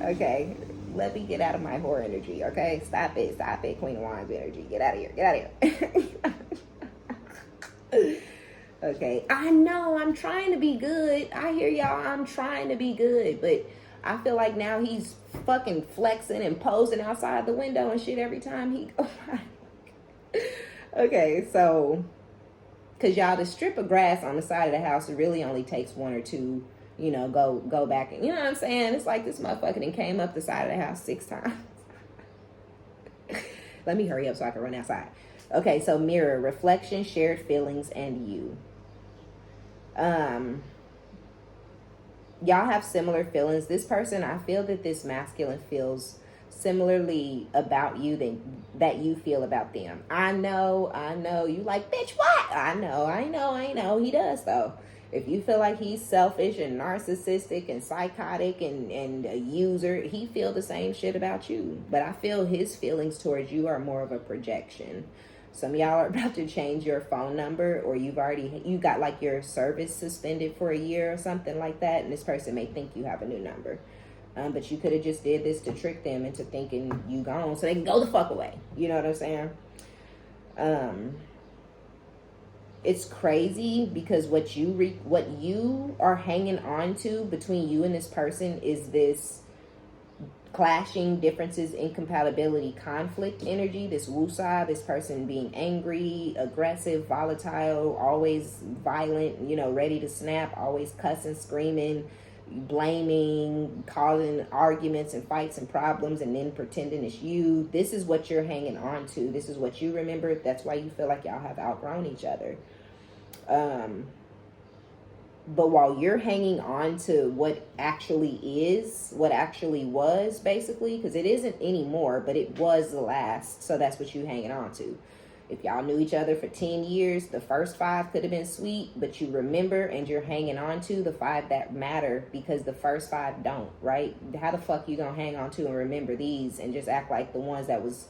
Okay. let me get out of my whore energy, okay? Stop it, Queen of Wands energy. Get out of here. Okay, I know I'm trying to be good. I hear y'all, I'm trying to be good, but I feel like now he's fucking flexing and posing outside the window and shit every time he goes. Okay, so, because y'all, the strip of grass on the side of the house, it really only takes one or two, you know, go back. And, you know what I'm saying? It's like this motherfucker then came up the side of the house 6 times. Let me hurry up so I can run outside. Okay, so mirror, reflection, shared feelings, and you. Y'all have similar feelings. This person, I feel that this masculine feels similarly about you that you feel about them. I know. You like, bitch, what? I know. He does, though. If you feel like he's selfish and narcissistic and psychotic and a user, he feel the same shit about you. But I feel his feelings towards you are more of a projection. Some of y'all are about to change your phone number, or you got like your service suspended for a year or something like that, and this person may think you have a new number. But you could have just did this to trick them into thinking you gone so they can go the fuck away. You know what I'm saying? It's crazy because what you are hanging on to between you and this person is this clashing differences, incompatibility, conflict energy, this woosah, this person being angry, aggressive, volatile, always violent, you know, ready to snap, always cussing, screaming, blaming, causing arguments and fights and problems, and then pretending it's you. This is what you're hanging on to. This is what you remember. That's why you feel like y'all have outgrown each other. But while you're hanging on to what actually was, basically, because it isn't anymore, but it was the last, so that's what you're hanging on to. If y'all knew each other for 10 years, the first 5 could have been sweet, but you remember and you're hanging on to the 5 that matter because the first 5 don't, right? How the fuck you gonna hang on to and remember these and just act like the ones that was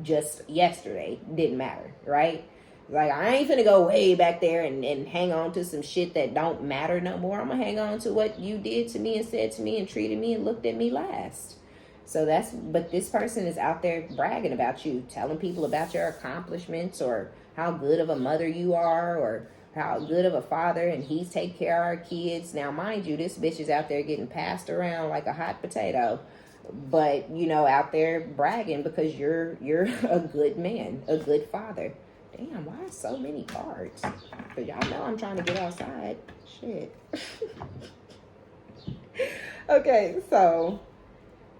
just yesterday didn't matter, right? Like, I ain't finna go way back there and hang on to some shit that don't matter no more. I'm gonna hang on to what you did to me and said to me and treated me and looked at me last. So but this person is out there bragging about you, telling people about your accomplishments or how good of a mother you are or how good of a father, and he's taking care of our kids. Now, mind you, this bitch is out there getting passed around like a hot potato, but, you know, out there bragging because you're a good man, a good father. Damn, why so many cards? Because y'all know I'm trying to get outside. Shit. Okay, so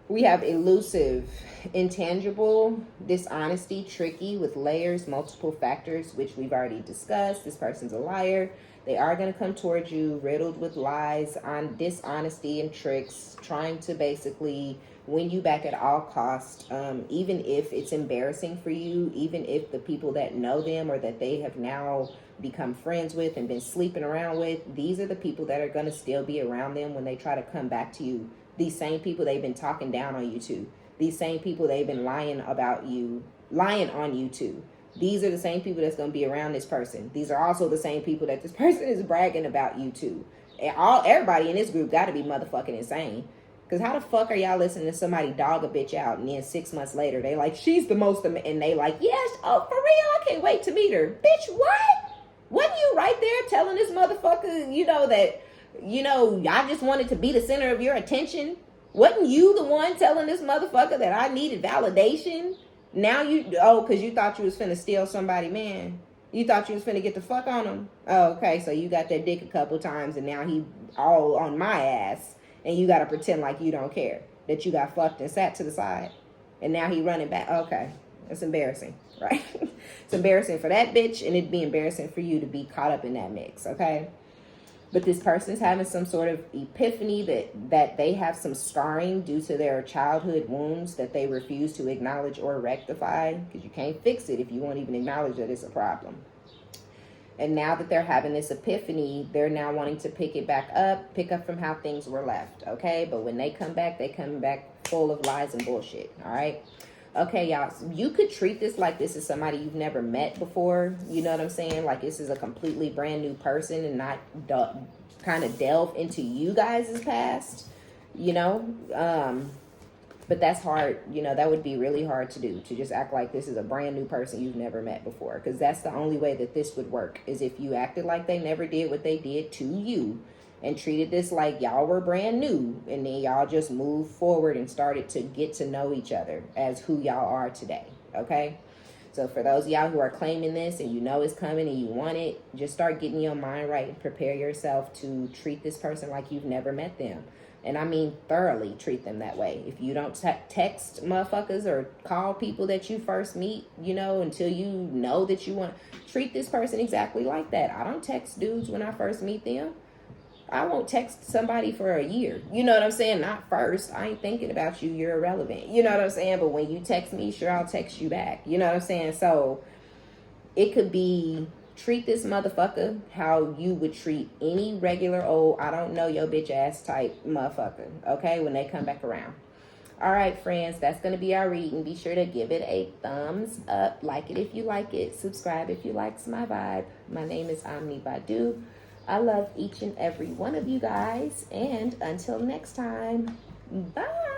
we have elusive, intangible, dishonesty, tricky, with layers, multiple factors, which we've already discussed. This person's a liar. They are going to come towards you riddled with lies, on dishonesty and tricks, trying to basically win you back at all costs, even if it's embarrassing for you, even if the people that know them or that they have now become friends with and been sleeping around with, these are the people that are going to still be around them when they try to come back to you. These same people they've been talking down on you to. These same people they've been lying on you to. These are the same people that's going to be around this person. These are also the same people that this person is bragging about you to. And everybody in this group got to be motherfucking insane. Because how the fuck are y'all listening to somebody dog a bitch out and then 6 months later they like, she's the most, and they like, yes, oh, for real, I can't wait to meet her. Bitch, what? Wasn't you right there telling this motherfucker, you know, that, you know, I just wanted to be the center of your attention? Wasn't you the one telling this motherfucker that I needed validation? Now because you thought you was finna steal somebody, man. You thought you was finna get the fuck on him. Oh, okay, so you got that dick a couple times and now he all on my ass. And you got to pretend like you don't care, that you got fucked and sat to the side. And now he running back. Okay, that's embarrassing, right? It's embarrassing for that bitch, and it'd be embarrassing for you to be caught up in that mix, okay? But this person's having some sort of epiphany that they have some scarring due to their childhood wounds that they refuse to acknowledge or rectify, because you can't fix it if you won't even acknowledge that it's a problem. And now that they're having this epiphany, they're now wanting to pick up from how things were left, okay? But when they come back full of lies and bullshit, all right? Okay, y'all, so you could treat this like this is somebody you've never met before, you know what I'm saying? Like this is a completely brand new person and not kind of delve into you guys' past, you know? But that's hard, you know, that would be really hard to do, to just act like this is a brand new person you've never met before. Because that's the only way that this would work, is if you acted like they never did what they did to you and treated this like y'all were brand new, and then y'all just moved forward and started to get to know each other as who y'all are today. Okay? So for those of y'all who are claiming this and you know it's coming and you want it, just start getting your mind right and prepare yourself to treat this person like you've never met them. And I mean thoroughly treat them that way. If you don't text motherfuckers or call people that you first meet, you know, until you know that you want, treat this person exactly like that. I don't text dudes when I first meet them. I won't text somebody for a year. You know what I'm saying? Not first. I ain't thinking about you. You're irrelevant. You know what I'm saying? But when you text me, sure, I'll text you back. You know what I'm saying? So it could be, treat this motherfucker how you would treat any regular old, I don't know your bitch ass type motherfucker. Okay? When they come back around. All right, friends. That's going to be our reading. Be sure to give it a thumbs up. Like it if you like it. Subscribe if you likes my vibe. My name is OmniBadu. I love each and every one of you guys. And until next time, bye.